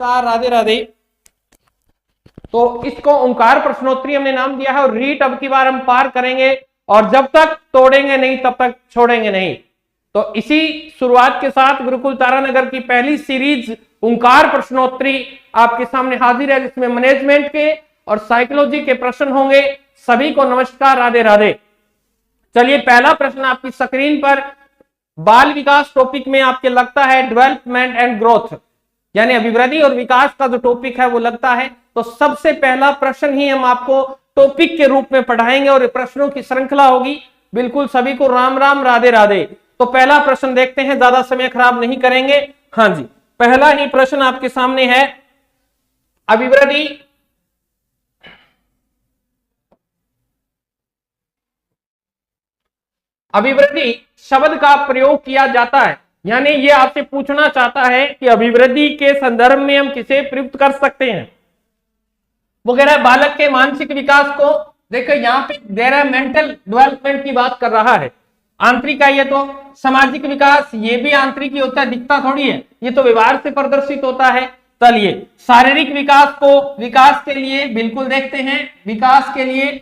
नमस्कार, राधे राधे। तो इसको ओंकार प्रश्नोत्तरी हमने नाम दिया है और रीट अब की बार हम पार करेंगे और जब तक तोड़ेंगे नहीं तब तक छोड़ेंगे नहीं। तो इसी शुरुआत के साथ गुरुकुल तारानगर की पहली सीरीज ओंकार प्रश्नोत्तरी आपके सामने हाजिर है, जिसमें मैनेजमेंट के और साइकोलॉजी के प्रश्न होंगे। सभी को नमस्कार, राधे राधे। चलिए, पहला प्रश्न आपकी स्क्रीन पर बाल विकास टॉपिक में आपके लगता है डेवलपमेंट एंड ग्रोथ, यानी अभिवृद्धि और विकास का जो टॉपिक है वो लगता है। तो सबसे पहला प्रश्न ही हम आपको टॉपिक के रूप में पढ़ाएंगे और प्रश्नों की श्रृंखला होगी। बिल्कुल सभी को राम राम, राधे राधे। तो पहला प्रश्न देखते हैं, ज्यादा समय खराब नहीं करेंगे। हाँ जी, पहला ही प्रश्न आपके सामने है, अभिवृद्धि शब्द का प्रयोग किया जाता है, यानी ये आपसे पूछना चाहता है कि अभिवृद्धि के संदर्भ में हम किसे प्रयुक्त कर सकते हैं। वो कह रहा है बालक के मानसिक विकास को, देखो यहाँ पे दे रहा है मेंटल डेवलपमेंट की बात कर रहा है। आंतरिक है ये तो, सामाजिक विकास ये भी आंतरिक ही होता है, दिखता थोड़ी है, ये तो व्यवहार से प्रदर्शित होता है। चलिए, शारीरिक विकास को विकास के लिए बिल्कुल देखते हैं, विकास के लिए।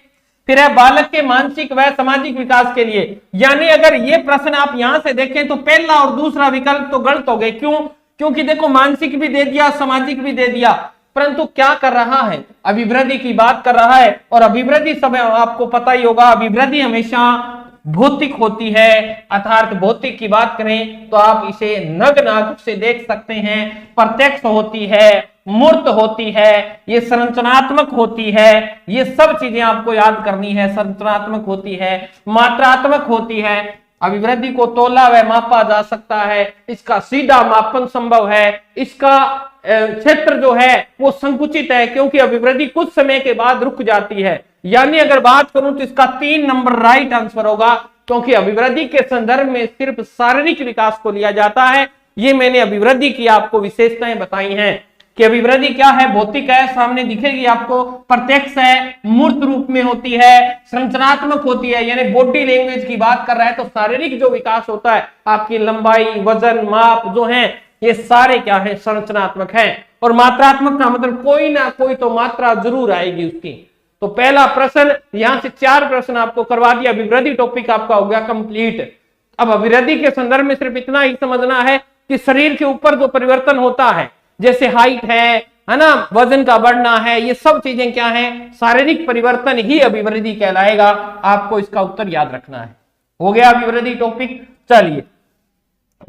फिर है बालक के मानसिक व सामाजिक विकास के लिए, यानी अगर ये प्रश्न आप यहां से देखें तो पहला और दूसरा विकल्प तो गलत हो गए। क्यों? क्योंकि देखो मानसिक भी दे दिया, सामाजिक भी दे दिया, परंतु क्या कर रहा है, अभिवृद्धि की बात कर रहा है। और अभिवृद्धि सब आपको पता ही होगा, अभिवृद्धि हमेशा भौतिक होती है, अर्थात भौतिक की बात करें तो आप इसे नग्न आंख से देख सकते हैं, प्रत्यक्ष होती है, मूर्त होती है, ये संरचनात्मक होती है, ये सब चीजें आपको याद करनी है। संरचनात्मक होती है, मात्रात्मक होती है। अभिवृद्धि को तोला व मापा जा सकता है, इसका सीधा मापन संभव है, इसका क्षेत्र जो है वो संकुचित है, क्योंकि अभिवृद्धि कुछ समय के बाद रुक जाती है। यानी अगर बात करूं तो इसका 3 नंबर राइट आंसर होगा, क्योंकि अभिवृद्धि के संदर्भ में सिर्फ शारीरिक विकास को लिया जाता है। ये मैंने अभिवृद्धि की आपको विशेषताएं बताई हैं कि अभिवृद्धि क्या है, भौतिक है, सामने दिखेगी आपको, प्रत्यक्ष है, मूर्त रूप में होती है, संरचनात्मक होती है, यानी बॉडी लैंग्वेज की बात कर रहा है। तो शारीरिक जो विकास होता है, आपकी लंबाई, वजन, माप जो है, ये सारे क्या है, संरचनात्मक है। और मात्रात्मक का मतलब कोई ना कोई तो मात्रा जरूर आएगी उसकी। तो पहला प्रश्न, यहां से 4 प्रश्न आपको करवा दिया, अभिवृद्धि टॉपिक आपका हो गया कंप्लीट। अब अभिवृद्धि के संदर्भ में सिर्फ इतना ही समझना है कि शरीर के ऊपर जो परिवर्तन होता है, जैसे हाइट है ना, वजन का बढ़ना है, ये सब चीजें क्या है, शारीरिक परिवर्तन ही अभिवृद्धि कहलाएगा। आपको इसका उत्तर याद रखना है। हो गया अभिवृद्धि टॉपिक। चलिए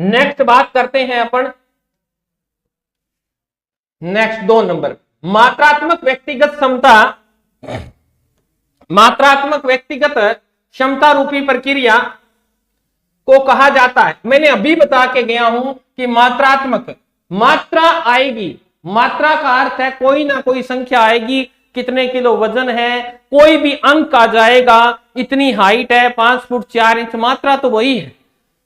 नेक्स्ट बात करते हैं अपन, नेक्स्ट 2 नंबर, मात्रात्मक व्यक्तिगत क्षमता। मात्रात्मक व्यक्तिगत क्षमता रूपी प्रक्रिया को कहा जाता है, मैंने अभी बता के गया हूं कि मात्रात्मक, मात्रा आएगी, मात्रा का अर्थ है कोई ना कोई संख्या आएगी, कितने किलो वजन है, कोई भी अंक आ जाएगा, इतनी हाइट है 5 फुट 4 इंच, मात्रा तो वही है।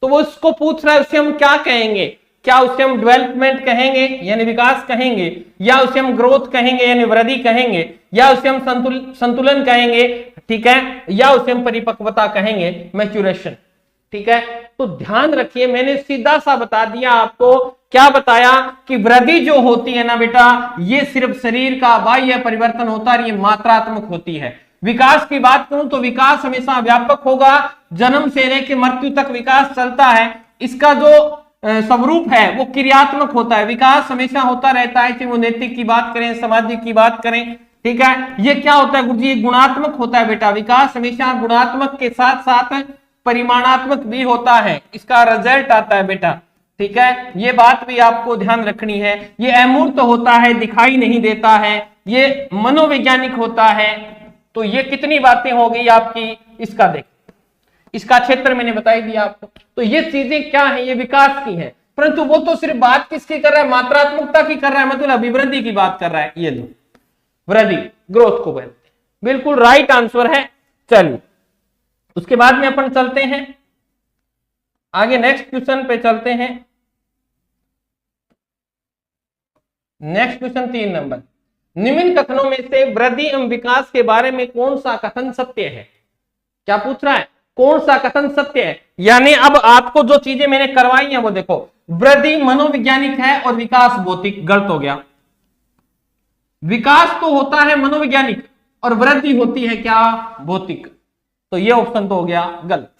तो वो इसको पूछ रहा है, उसे हम क्या कहेंगे? क्या उसे हम डेवलपमेंट कहेंगे यानी विकास कहेंगे, या उसे हम ग्रोथ कहेंगे यानी वृद्धि कहेंगे, या उसे हम संतुलन कहेंगे, ठीक है, या उसे हम परिपक्वता कहेंगे, मैच्योरेशन, ठीक है। तो ध्यान रखिए, मैंने सीधा सा बता दिया आपको, क्या बताया कि वृद्धि जो होती है ना बेटा, ये सिर्फ शरीर का बाह्य परिवर्तन होता है, ये मात्रात्मक होती है। विकास की बात करूं तो विकास हमेशा व्यापक होगा, जन्म से लेकर मृत्यु तक विकास चलता है। इसका जो स्वरूप है वो क्रियात्मक होता है, विकास हमेशा होता रहता है, चाहे वो नैतिक की बात करें, सामाजिक की बात करें, ठीक है। ये क्या होता है गुरुजी, ये गुणात्मक होता है बेटा, विकास हमेशा गुणात्मक के साथ साथ परिमाणात्मक भी होता है, इसका रिजल्ट आता है बेटा, ठीक है। ये बात भी आपको ध्यान रखनी है। ये अमूर्त होता है, दिखाई नहीं देता है, ये मनोवैज्ञानिक होता है। तो ये कितनी बातें हो गई आपकी, इसका देख, इसका क्षेत्र मैंने बताई दिया आपको। तो ये चीजें क्या है, ये विकास की है, परंतु वो तो सिर्फ बात किसकी कर रहा है, मात्रात्मकता की कर रहा है, मतलब अभिवृद्धि की बात कर रहा है। ये लो वृद्धि, ग्रोथ को बोलते हैं, बिल्कुल राइट आंसर है। चलिए उसके बाद में अपन चलते हैं आगे, नेक्स्ट क्वेश्चन पे चलते हैं। नेक्स्ट क्वेश्चन 3 नंबर, निम्न कथनों में से वृद्धि एवं विकास के बारे में कौन सा कथन सत्य है? क्या पूछ रहा है, कौन सा कथन सत्य है? यानी अब आपको जो चीजें मैंने करवाई हैं वो देखो, वृद्धि मनोवैज्ञानिक है और विकास भौतिक, गलत हो गया। विकास तो होता है मनोवैज्ञानिक और वृद्धि होती है क्या, भौतिक। तो ये ऑप्शन तो हो गया गलत।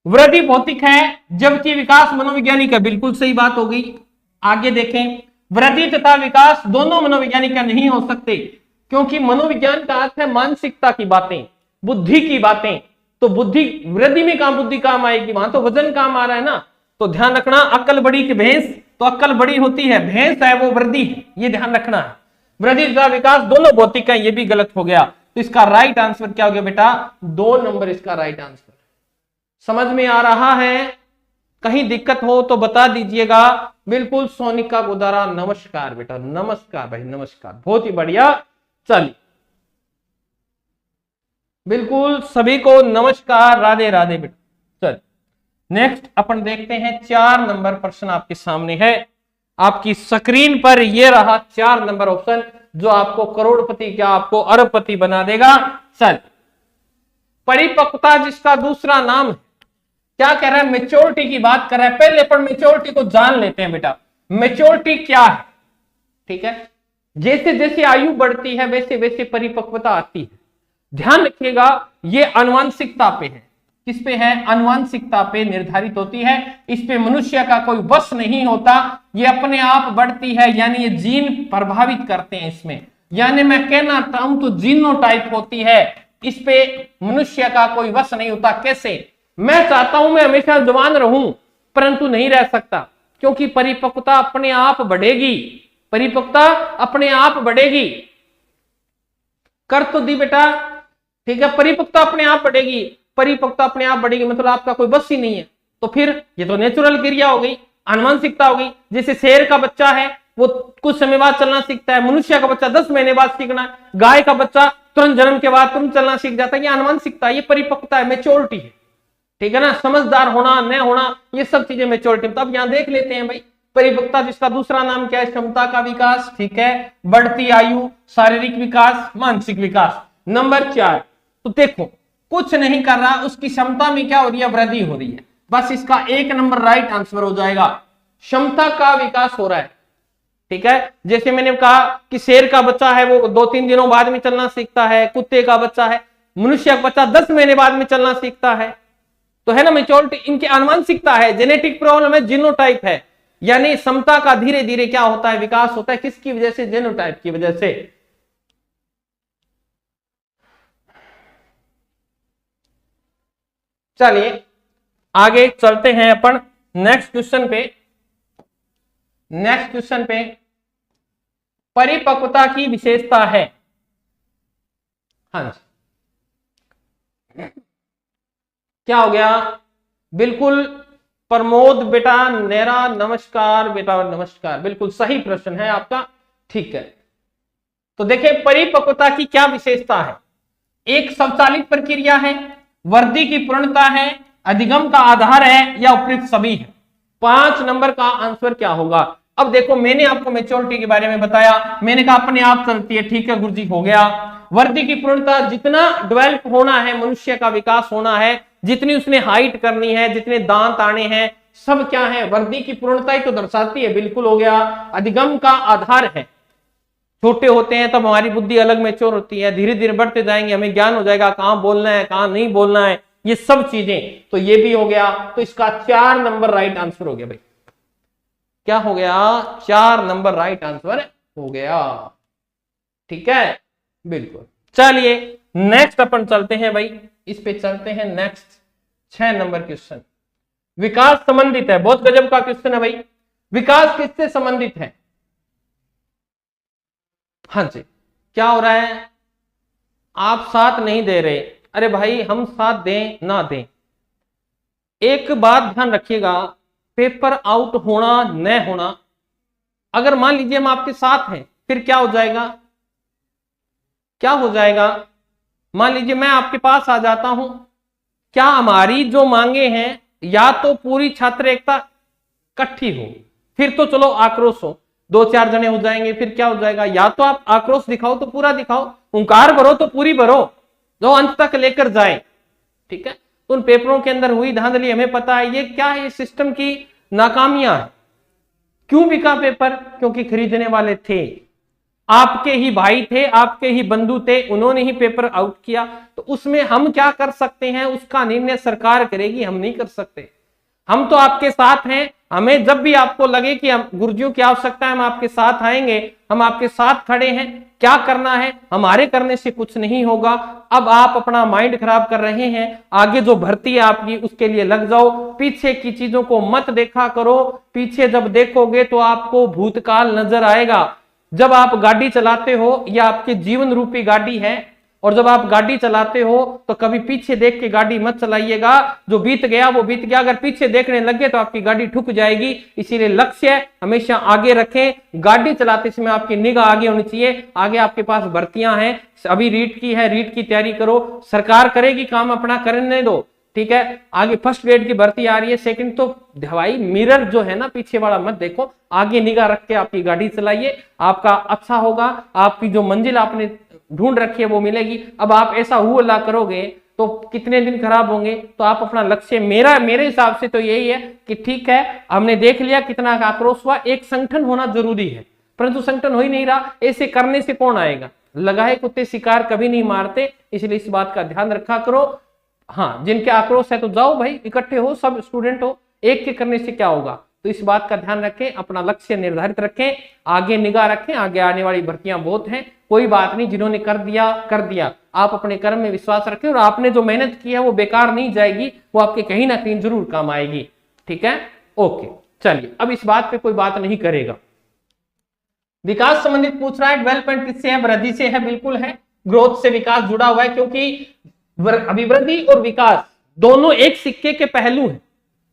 वृद्धि भौतिक है जबकि विकास मनोवैज्ञानिक है, बिल्कुल सही बात हो गई। आगे देखें, वृद्धि तथा विकास दोनों मनोवैज्ञानिक नहीं हो सकते, क्योंकि मनोविज्ञान का अर्थ है मानसिकता की बातें, बुद्धि की बातें। तो बुद्धि वृद्धि में कहां बुद्धि काम आएगी, वहां तो वजन काम आ रहा है ना। तो ध्यान रखना, अक्ल बड़ी की भैंस, तो अक्ल बड़ी होती है, भैंस है वो वृद्धि है, ये ध्यान रखना है। वृद्धि तथा विकास दोनों भौतिक है, ये भी गलत हो गया। तो इसका राइट आंसर क्या हो गया बेटा, 2 नंबर इसका राइट आंसर। समझ में आ रहा है? कहीं दिक्कत हो तो बता दीजिएगा। बिल्कुल सोनिका गोदारा, नमस्कार बेटा, नमस्कार भाई, नमस्कार, बहुत ही बढ़िया। चलिए, बिल्कुल सभी को नमस्कार, राधे राधे बेटा। चल नेक्स्ट अपन देखते हैं, 4 नंबर प्रश्न आपके सामने है। आपकी स्क्रीन पर ये रहा 4 नंबर ऑप्शन, जो आपको करोड़पति क्या आपको अरबपति बना देगा। चल, परिपक्वता जिसका दूसरा नाम है, क्या कह रहा है, मेच्योरिटी की बात कर रहा है। पहले अपन मेच्योरिटी को जान लेते हैं बेटा, मेच्योरिटी क्या है। ठीक है, जैसे जैसे आयु बढ़ती है वैसे वैसे परिपक्वता आती है। ध्यान रखिएगा, ये आनुवंशिकता पे है। किस पे है, आनुवंशिकता पे निर्धारित होती है। इस पे मनुष्य का कोई वश नहीं होता, ये अपने आप बढ़ती है, यानी ये जीन प्रभावित करते हैं इसमें। यानी मैं कहना चाहूं तो जीनोटाइप होती है, इस पे मनुष्य का कोई वश नहीं होता। कैसे, मैं चाहता हूं मैं हमेशा जवान रहूं, परंतु नहीं रह सकता, क्योंकि परिपक्वता अपने आप बढ़ेगी, परिपक्वता अपने आप बढ़ेगी। कर तो दी बेटा, ठीक है, परिपक्वता अपने आप बढ़ेगी, परिपक्वता अपने आप बढ़ेगी, मतलब आपका कोई बस ही नहीं है। तो फिर ये तो नेचुरल क्रिया हो गई, आनुवंशिकता हो गई। जैसे शेर का बच्चा है वो कुछ समय बाद चलना सीखता है, मनुष्य का बच्चा 10 महीने बाद सीखना, गाय का बच्चा तुरंत जन्म के बाद तुरंत चलना सीख जाता है। ये आनुवंशिकता, ये परिपक्वता है, मेच्योरिटी है। ठीक है ना, समझदार होना न होना, ये सब चीजें मेच्योरिटी। तो अब यहां देख लेते हैं भाई, परिपक्वता जिसका दूसरा नाम क्या है, क्षमता का विकास। ठीक है, बढ़ती आयु, शारीरिक विकास, मानसिक विकास। नंबर 4, तो देखो कुछ नहीं कर रहा, उसकी क्षमता में क्या हो रही है, वृद्धि हो रही है। बस इसका 1 नंबर राइट आंसर हो जाएगा, क्षमता का विकास हो रहा है। ठीक है, जैसे मैंने कहा कि शेर का बच्चा है वो 2-3 दिनों बाद में चलना सीखता है, कुत्ते का बच्चा है, मनुष्य का बच्चा 10 महीने बाद में चलना सीखता है। तो है ना मेच्योरिटी, इनकी आनुवंशिकता है, जेनेटिक प्रॉब्लम है, जीनोटाइप है, यानी क्षमता का धीरे धीरे क्या होता है, विकास होता है। किसकी वजह से, जीनोटाइप की वजह से। चलिए आगे चलते हैं अपन नेक्स्ट क्वेश्चन पे। नेक्स्ट क्वेश्चन पे परिपक्वता की विशेषता है। हाँ जी, क्या हो गया, बिल्कुल प्रमोद बेटा, नेरा नमस्कार बेटा, नमस्कार, बिल्कुल सही प्रश्न है आपका। ठीक है, तो देखिए परिपक्वता की क्या विशेषता है। एक स्वचालित प्रक्रिया है, वृद्धि की पूर्णता है, अधिगम का आधार है, या उपयुक्त सभी है। 5 नंबर का आंसर क्या होगा। अब देखो मैंने आपको मेच्योरिटी के बारे में बताया, मैंने कहा अपने आप चलती है। ठीक है गुरुजी, हो गया। वृद्धि की पूर्णता, जितना डेवलप होना है, मनुष्य का विकास होना है, जितनी उसने हाइट करनी है, जितने दांत आने हैं, सब क्या है, वृद्धि की पूर्णता ही तो दर्शाती है। बिल्कुल हो गया। अधिगम का आधार है, छोटे होते हैं तब हमारी बुद्धि अलग मैच्योर होती है, धीरे धीरे बढ़ते जाएंगे, हमें ज्ञान हो जाएगा कहां बोलना है कहां नहीं बोलना है, ये सब चीजें। तो ये भी हो गया। तो इसका 4 नंबर राइट आंसर हो गया भाई। क्या हो गया, 4 नंबर राइट आंसर हो गया। ठीक है, बिल्कुल। चलिए नेक्स्ट अपन चलते हैं भाई, इस पे चलते हैं नेक्स्ट 6 नंबर क्वेश्चन। विकास संबंधित है, बहुत गजब का क्वेश्चन है भाई। विकास किससे संबंधित है। हाँ जी, क्या हो रहा है, आप साथ नहीं दे रहे। अरे भाई हम साथ दें ना दें, एक बात ध्यान रखिएगा, पेपर आउट होना न होना, अगर मान लीजिए हम आपके साथ हैं फिर क्या हो जाएगा, क्या हो जाएगा। मान लीजिए मैं आपके पास आ जाता हूं, क्या हमारी जो मांगे हैं, या तो पूरी छात्र एकता इकट्ठी हो, फिर तो चलो आक्रोश हो, 2-4 जने हो जाएंगे, फिर क्या हो जाएगा, या तो आप आक्रोश दिखाओ तो पूरा दिखाओ, हुंकार भरो तो पूरी भरो, जो अंत तक लेकर जाए। ठीक है, तो उन पेपरों के अंदर हुई धांधली हमें पता है, ये क्या है, सिस्टम की नाकामियां है। क्यों बिका पेपर, क्योंकि खरीदने वाले थे। आपके ही भाई थे, आपके ही बंधु थे, उन्होंने ही पेपर आउट किया, तो उसमें हम क्या कर सकते हैं, उसका निर्णय सरकार करेगी, हम नहीं कर सकते। हम तो आपके साथ हैं, हमें जब भी आपको लगे कि हम गुरुजियों की आवश्यकता है, हम आपके साथ आएंगे, हम आपके साथ खड़े हैं। क्या करना है, हमारे करने से कुछ नहीं होगा। अब आप अपना माइंड खराब कर रहे हैं, आगे जो भर्ती है आपकी उसके लिए लग जाओ, पीछे की चीजों को मत देखा करो। पीछे जब देखोगे तो आपको भूतकाल नजर आएगा। जब आप गाड़ी चलाते हो, यह आपके जीवन रूपी गाड़ी है, और जब आप गाड़ी चलाते हो तो कभी पीछे देख के गाड़ी मत चलाइएगा। जो बीत गया वो बीत गया, अगर पीछे देखने लगे तो आपकी गाड़ी ठुक जाएगी। इसीलिए लक्ष्य हमेशा आगे रखें। गाड़ी चलाते समय आपकी निगाह आगे होनी चाहिए। आगे आपके पास भर्तियां हैं, अभी रीट की है, रीट की तैयारी करो, सरकार करेगी काम, अपना करने दो, ठीक है। आगे फर्स्ट ग्रेड की भर्ती आ रही है, सेकंड तो भाई मिरर जो है ना पीछे वाला मत देखो, आगे निगाह रख के आपकी गाड़ी चलाइए, आपका अच्छा होगा। आपकी जो मंजिल आपने ढूंढ रखी है वो मिलेगी। अब आप ऐसा हुआ करोगे तो कितने दिन खराब होंगे। तो आप अपना लक्ष्य, मेरे हिसाब से तो यही है कि ठीक है, हमने देख लिया कितना आक्रोश हुआ, एक संगठन होना जरूरी है, परंतु संगठन हो ही नहीं रहा। ऐसे करने से कौन आएगा, लगाए कुत्ते शिकार कभी नहीं मारते, इसलिए इस बात का ध्यान रखा करो। हाँ, जिनके आक्रोश है तो जाओ भाई, इकट्ठे हो, सब स्टूडेंट हो, एक के करने से क्या होगा। तो इस बात का ध्यान रखें, अपना लक्ष्य निर्धारित रखें, आगे निगाह रखें। आगे आने वाली भर्तियां बहुत हैं, कोई बात नहीं, जिन्होंने कर दिया कर दिया। आप अपने कर्म में विश्वास रखें, और आपने जो मेहनत की है वो बेकार नहीं जाएगी, वो आपके कहीं ना कहीं जरूर काम आएगी, ठीक है। ओके, चलिए, अब इस बात पे कोई बात नहीं करेगा। विकास संबंधित पूछ रहा है, डेवलपमेंट किससे है, वृद्धि से है, बिल्कुल है। ग्रोथ से विकास जुड़ा हुआ है, क्योंकि अभिवृद्धि और विकास दोनों एक सिक्के के पहलू हैं,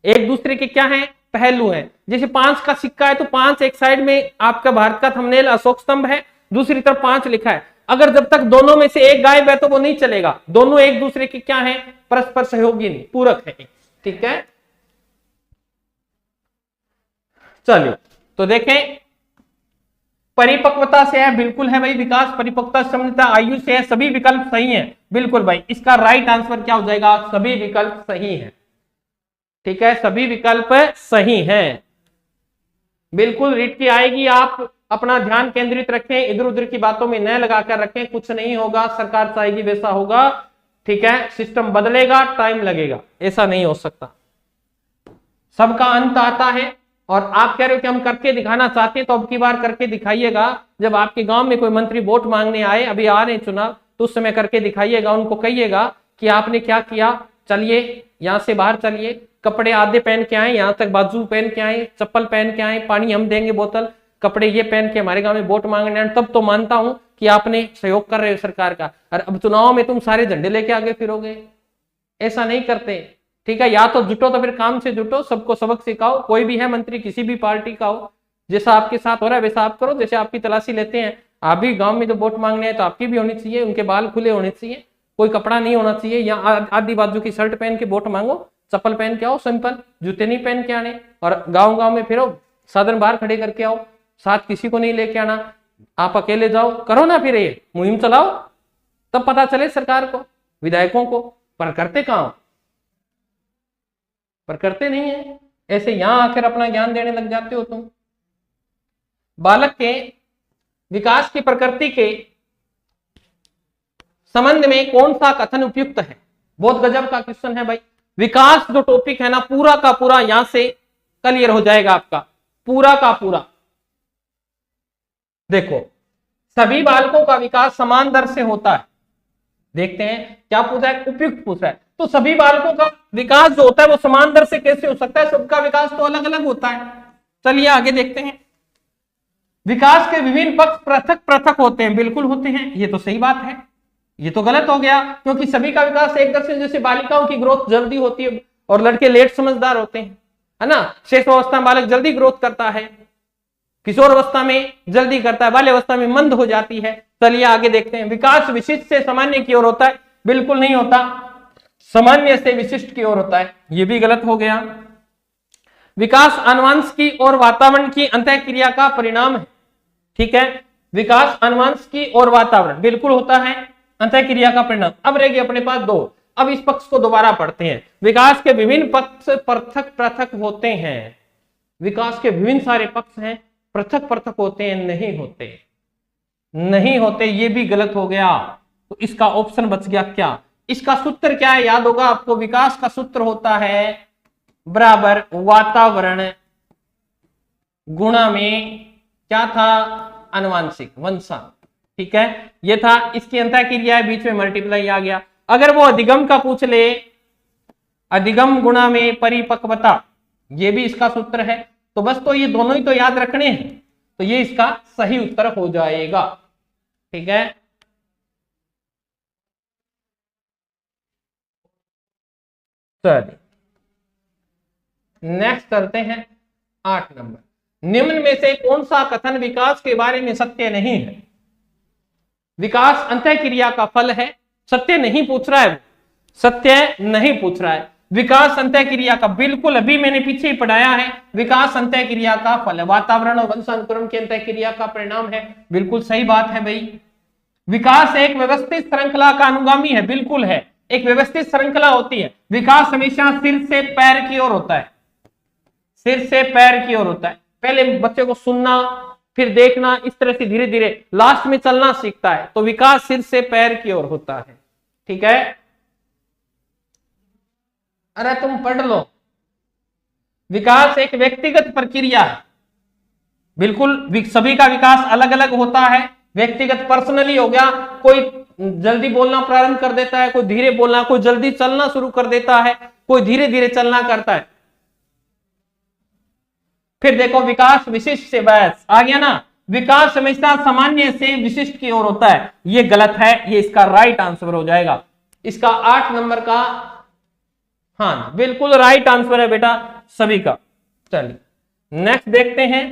एक दूसरे के क्या हैं, पहलू हैं। जैसे 5 का सिक्का है तो 5 एक साइड में आपका भारत का थंबनेल अशोक स्तंभ है, दूसरी तरफ 5 लिखा है। अगर जब तक दोनों में से एक गायब है तो वो नहीं चलेगा। दोनों एक दूसरे के क्या है, परस्पर सहयोगी नहीं, पूरक है, ठीक है। चलिए, तो देखें, परिपक्वता से है, बिल्कुल है भाई। विकास, परिपक्वता, समृद्धता, आयु से है, सभी विकल्प सही हैं, बिल्कुल भाई। इसका राइट आंसर क्या हो जाएगा, सभी विकल्प सही हैं, ठीक है, सभी विकल्प सही हैं, बिल्कुल। रीट की आएगी, आप अपना ध्यान केंद्रित रखें, इधर उधर की बातों में न लगाकर रखें, कुछ नहीं होगा, सरकार चाहेगी वैसा होगा, ठीक है। सिस्टम बदलेगा, टाइम लगेगा, ऐसा नहीं हो सकता, सबका अंत आता है। और आप कह रहे हो कि हम करके दिखाना चाहते हैं, तो अब की बार करके दिखाइएगा। जब आपके गांव में कोई मंत्री वोट मांगने आए, अभी आ रहे चुनाव, तो उस समय करके दिखाइएगा, उनको कहिएगा कि आपने क्या किया, चलिए यहां से बाहर चलिए, कपड़े आधे पहन के आए, यहां तक बाजू पहन के आए, चप्पल पहन के आए, पानी हम देंगे बोतल, कपड़े ये पहन के हमारे गांव में वोट मांगने आए, तब तो मानता हूं कि आपने सहयोग कर रहे हो सरकार का। और अब चुनाव में तुम सारे झंडे लेके आगे फिरोगे, ऐसा नहीं करते, ठीक है। या तो जुटो तो फिर काम से जुटो, सबको सबक सिखाओ, कोई भी है मंत्री किसी भी पार्टी का हो, जैसा आपके साथ हो रहा है वैसा आप करो। जैसे आपकी तलाशी लेते हैं, आप भी गांव में जो वोट मांगने हैं तो आपकी भी होनी चाहिए, उनके बाल खुले होने चाहिए, कोई कपड़ा नहीं होना चाहिए, या आधी बाजू की शर्ट पहन के वोट मांगो, चप्पल पहन के आओ, सिंपल, जूते नहीं पहन के आने, और गाँव गाँव में फिरो, साधन बाहर खड़े करके आओ, साथ किसी को नहीं लेके आना, आप अकेले जाओ, करो ना, फिर ये मुहिम चलाओ, तब पता चले सरकार को, विधायकों को। पर करते कहां, पर करते नहीं है, ऐसे यहां आकर अपना ज्ञान देने लग जाते हो तुम। बालक के विकास की प्रकृति के संबंध में कौन सा कथन उपयुक्त है, बहुत गजब का क्वेश्चन है भाई। विकास जो टॉपिक है ना, पूरा का पूरा यहां से क्लियर हो जाएगा आपका, पूरा का पूरा। देखो, सभी बालकों का विकास समान दर से होता है। देखते हैं क्या पूछा है, उपयुक्त पूछा है। तो सभी बालकों का विकास जो होता है वो समान दर से कैसे हो सकता है, सबका विकास तो अलग अलग होता है। चलिए आगे देखते हैं। विकास के विभिन्न पक्ष पृथक पृथक होते हैं, बिल्कुल होते हैं, ये तो सही बात है। ये तो गलत हो गया, क्योंकि सभी का विकास एक दर से, जैसे बालिकाओं की ग्रोथ जल्दी होती है और लड़के लेट समझदार होते हैं, है ना। शेष अवस्था में बालक जल्दी ग्रोथ करता है, किशोर अवस्था में जल्दी करता है, बाल्य अवस्था में मंद हो जाती है। चलिए आगे देखते हैं। विकास विशिष्ट से सामान्य की ओर होता है, बिल्कुल नहीं होता, सामान्य से विशिष्ट की ओर होता है, ये भी गलत हो गया। विकास अनुवांशिकी और वातावरण की अंतःक्रिया का परिणाम है, ठीक है। विकास अनुवांशिकी और वातावरण बिल्कुल होता है, अंतःक्रिया का परिणाम। अब रह गए अपने पास दो, अब इस पक्ष को दोबारा पढ़ते हैं। विकास के विभिन्न पक्ष पृथक पृथक होते हैं, विकास के विभिन्न सारे पक्ष हैं, पृथक पृथक होते हैं, नहीं होते। नहीं होते, ये भी गलत हो गया। तो इसका ऑप्शन बच गया क्या? इसका सूत्र क्या है? याद होगा आपको, विकास का सूत्र होता है बराबर वातावरण गुणा में क्या था? आनुवांशिक वंशांक। ठीक है, ये था। इसकी अंतः क्रिया है, बीच में मल्टीप्लाई आ गया। अगर वो अधिगम का पूछ ले, अधिगम गुणा में परिपक्वता, ये भी इसका सूत्र है। तो बस तो ये दोनों ही तो याद रखने हैं, तो ये इसका सही उत्तर हो जाएगा। ठीक है, चलिए नेक्स्ट करते हैं 8 नंबर। निम्न में से कौन सा कथन विकास के बारे में सत्य नहीं है? विकास अंतःक्रिया का फल है, सत्य नहीं पूछ रहा है, सत्य नहीं पूछ रहा है। विकास अंतःक्रिया का, बिल्कुल अभी मैंने पीछे ही पढ़ाया है, विकास अंतःक्रिया का फल है, वातावरण और वंशानुक्रम की अंतःक्रिया का परिणाम है। बिल्कुल सही बात है भाई। विकास एक व्यवस्थित श्रृंखला का अनुगामी है, बिल्कुल है, एक व्यवस्थित श्रृंखला होती है। विकास हमेशा सिर से पैर की ओर होता है, सिर से पैर की ओर होता है। पहले बच्चे को सुनना, फिर देखना, इस तरह से धीरे धीरे लास्ट में चलना सीखता है। तो विकास सिर से पैर की ओर होता है। ठीक है, अरे तुम पढ़ लो। विकास एक व्यक्तिगत प्रक्रिया है, बिल्कुल सभी का विकास अलग अलग होता है। व्यक्तिगत पर्सनली हो गया, कोई जल्दी बोलना प्रारंभ कर देता है, कोई धीरे बोलना, कोई जल्दी चलना शुरू कर देता है, कोई धीरे धीरे चलना करता है। फिर देखो विकास विशिष्ट से बस आ गया ना, विकास हमेशा सामान्य से विशिष्ट की ओर होता है। ये गलत है, ये इसका राइट आंसर हो जाएगा। इसका 8 नंबर का, हाँ बिल्कुल राइट आंसर है बेटा सभी का। चलिए नेक्स्ट देखते हैं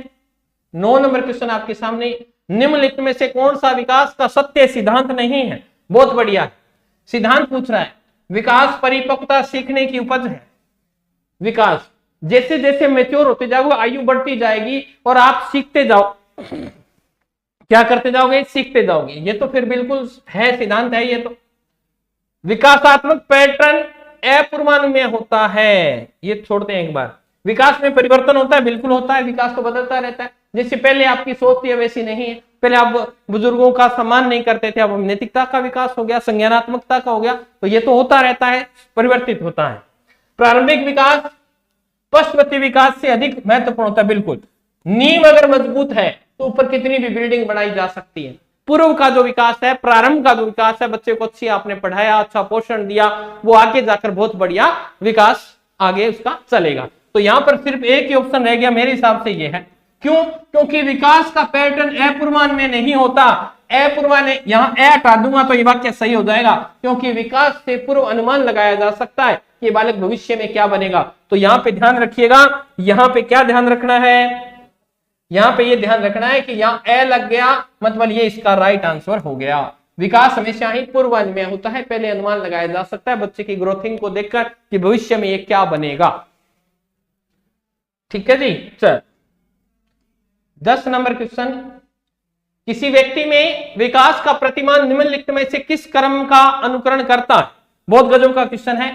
9 नंबर क्वेश्चन आपके सामने। निम्नलिखित में से कौन सा विकास का सत्य सिद्धांत नहीं है? बहुत बढ़िया है, सिद्धांत पूछ रहा है। विकास परिपक्वता सीखने की उपज है। विकास जैसे जैसे मैच्योर होते जाओगे, आयु बढ़ती जाएगी और आप सीखते जाओ, क्या करते जाओगे? सीखते जाओगे। ये तो फिर बिल्कुल है, सिद्धांत है ये तो। विकासात्मक पैटर्न अपूर्वानुमेय होता है, ये छोड़ते हैं एक बार। विकास में परिवर्तन होता है, बिल्कुल होता है, विकास तो बदलता रहता है। जैसे पहले आपकी सोच थी वैसी नहीं है, पहले आप बुजुर्गों का सम्मान नहीं करते थे, अब नैतिकता का विकास हो गया, संज्ञानात्मकता का हो गया, तो ये तो होता रहता है, परिवर्तित होता है। प्रारंभिक विकास पश्चिमी विकास से अधिक महत्वपूर्ण होता है, बिल्कुल। नींव अगर मजबूत है तो ऊपर कितनी भी बिल्डिंग बनाई जा सकती है। पूर्व का जो विकास है, प्रारंभ का जो विकास है, बच्चे को अच्छी आपने पढ़ाया, अच्छा पोषण दिया, वो आगे जाकर बहुत बढ़िया विकास आगे उसका चलेगा। तो यहां पर सिर्फ एक ही ऑप्शन रह गया मेरे हिसाब से, ये है। क्यों? क्योंकि विकास का पैटर्न अपूर्वान्वय नहीं होता। अपूर्वान्वय, यहां ए हटा दूंगा तो ये वाक्य सही हो जाएगा, क्योंकि विकास से पूर्व अनुमान लगाया जा सकता है कि बालक भविष्य में क्या बनेगा। तो यहां पे ध्यान रखिएगा, यहां पे क्या ध्यान रखना है? यहां पे ये ध्यान रखना है कि यहां ए लग गया, मतलब ये इसका राइट आंसर हो गया। विकास हमेशा ही पूर्वान्वय होता है, पहले अनुमान लगाया जा सकता है बच्चे की ग्रोथिंग को देखकर कि भविष्य में ये क्या बनेगा। ठीक है जी। चल 10 नंबर क्वेश्चन। किसी व्यक्ति में विकास का प्रतिमान निम्नलिखित में से किस क्रम का अनुकरण करता है? बहुत गजब का क्वेश्चन है।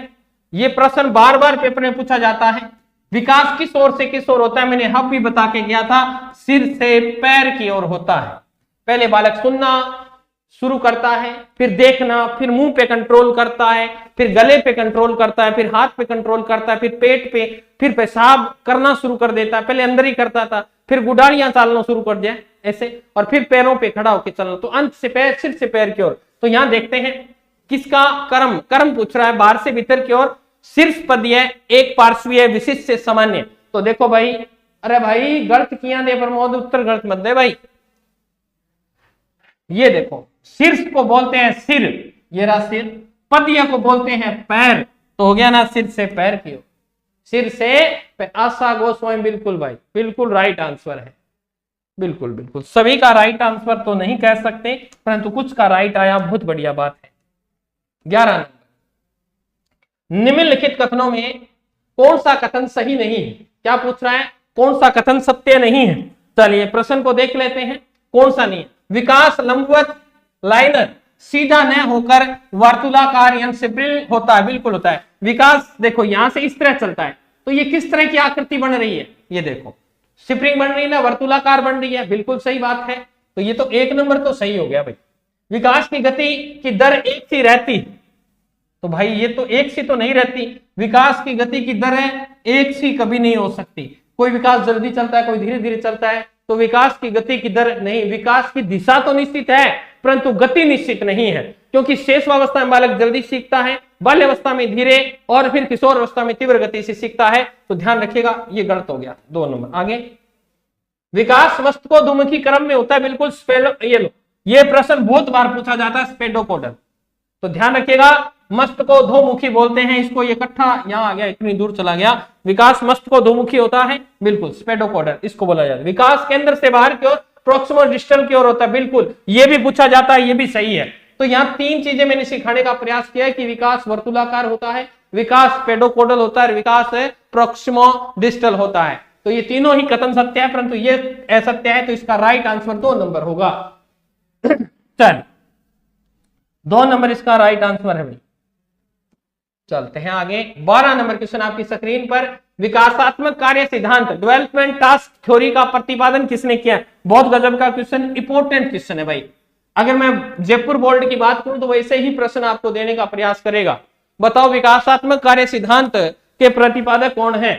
ये प्रश्न बार बार पेपर में पूछा जाता है। विकास किस ओर से किस ओर होता है? मैंने हब भी बता के गया था, सिर से पैर की ओर होता है। पहले बालक सुनना शुरू करता है, फिर देखना, फिर मुंह पे कंट्रोल करता है, फिर गले पे कंट्रोल करता है, फिर हाथ पे कंट्रोल करता है, फिर पेट पे, फिर पेशाब करना शुरू कर देता है। पहले अंदर ही करता था, फिर गुडारियां चालना शुरू कर दिया ऐसे, और फिर पैरों पे खड़ा होकर चलना। तो अंत से पैर, सिर से पैर की ओर। तो यहां देखते हैं किसका कर्म, कर्म पूछ रहा है, बाहर से भीतर की ओर, शीर्ष पदीय, एक पार्श्वीय, विशिष्ट से सामान्य। तो देखो भाई, अरे भाई गलत किया दे प्रमोद, उत्तर गलत मत दे भाई। ये देखो, शीर्ष को बोलते हैं सिर, ये रहा सिर, पदीय को बोलते हैं पैर। तो हो गया ना सिर से पैर की ओर, सिर से आशा गोस्वामी, बिल्कुल भाई, बिल्कुल राइट आंसर है। बिल्कुल बिल्कुल सभी का राइट आंसर तो नहीं कह सकते, परंतु कुछ का राइट आया, बहुत बढ़िया बात है। 11 नंबर। निम्नलिखित कथनों में कौन सा कथन सही नहीं है? क्या पूछ रहा है? कौन सा कथन सत्य नहीं है? चलिए प्रश्न को देख लेते हैं, कौन सा नहीं है। विकास लंबवत लाइनर सीधा न होकर वर्तुलाकार यानी स्प्रिंग होता है, बिल्कुल होता है। विकास देखो यहां से इस तरह चलता है, तो ये किस तरह की आकृति बन रही है? ये देखो स्प्रिंग बन रही है ना, वर्तुलाकार बन रही है, बिल्कुल सही बात है। तो ये तो 1 नंबर तो सही हो गया भाई। विकास की गति की दर एक सी रहती, तो भाई ये तो एक सी तो नहीं रहती, विकास की गति की दर है एक सी कभी नहीं हो सकती। कोई विकास जल्दी चलता है, कोई धीरे धीरे चलता है, तो विकास की गति की दर नहीं, विकास की दिशा तो निश्चित है परंतु गति निश्चित नहीं है, क्योंकि शेषावस्था में बालक जल्दी सीखता है, बाल्यावस्था में धीरे और फिर किशोर अवस्था में तीव्र गति से सीखता है। तो ध्यान रखिएगा ये गलत हो गया, 2 नंबर। आगे, विकास मस्तिष्कोद्मुखी क्रम में होता है, बिल्कुल ये लो, ये प्रश्न बहुत बार पूछा जाता है, स्पेडोकोडल। तो ध्यान रखिएगा मस्तिष्कोद्मुखी बोलते हैं इसको, ये इकट्ठा यहां आ गया, इतनी दूर चला गया। विकास मस्तिष्कोद्मुखी होता है, बिल्कुल स्पेडोकोडल इसको बोला जाता है। विकास केंद्र से बाहर की ओर, प्रोक्सिमल डिस्टल की ओर होता है, बिल्कुल ये भी पूछा जाता है, ये भी सही है। तो यहाँ 3 चीजें मैंने सिखाने का प्रयास किया है कि विकास वर्तुलाकार होता है, विकास स्पेडोकोडल होता है, विकास प्रोक्सिमो डिस्टल होता है। तो ये तीनों ही कथन सत्य है, परंतु ये असत्य है, तो इसका राइट आंसर 2 नंबर होगा। चल 2 नंबर इसका राइट आंसर है भाई। चलते हैं आगे, 12 नंबर क्वेश्चन आपकी स्क्रीन पर। विकासात्मक कार्य सिद्धांत, डेवलपमेंट टास्क थ्योरी का प्रतिपादन किसने किया? बहुत गजब का क्वेश्चन, इंपॉर्टेंट क्वेश्चन है भाई। अगर मैं जयपुर बोर्ड की बात करूं तो वैसे ही प्रश्न आपको देने का प्रयास करेगा। बताओ विकासात्मक कार्य सिद्धांत के प्रतिपादक कौन है?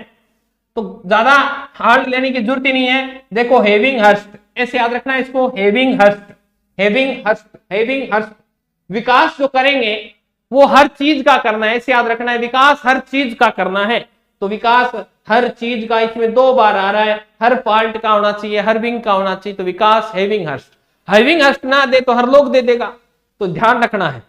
तो ज्यादा हार्ड लेने की जरूरत ही नहीं है। देखो हेविंगहर्स्ट, ऐसे याद रखना है इसको, हेविंगहर्स्ट, हेविंगहर्स्ट, हेविंगहर्स्ट। विकास जो करेंगे वो हर चीज का करना है, ऐसे याद रखना है, विकास हर चीज का करना है। तो विकास हर चीज का, इसमें 2 बार आ रहा है, हर पार्ट का होना चाहिए, हर विंग का होना चाहिए। तो विकास हेविंगहर्स्ट, हेविंगहर्स्ट ना दे तो हर लोग दे देगा, तो ध्यान रखना है।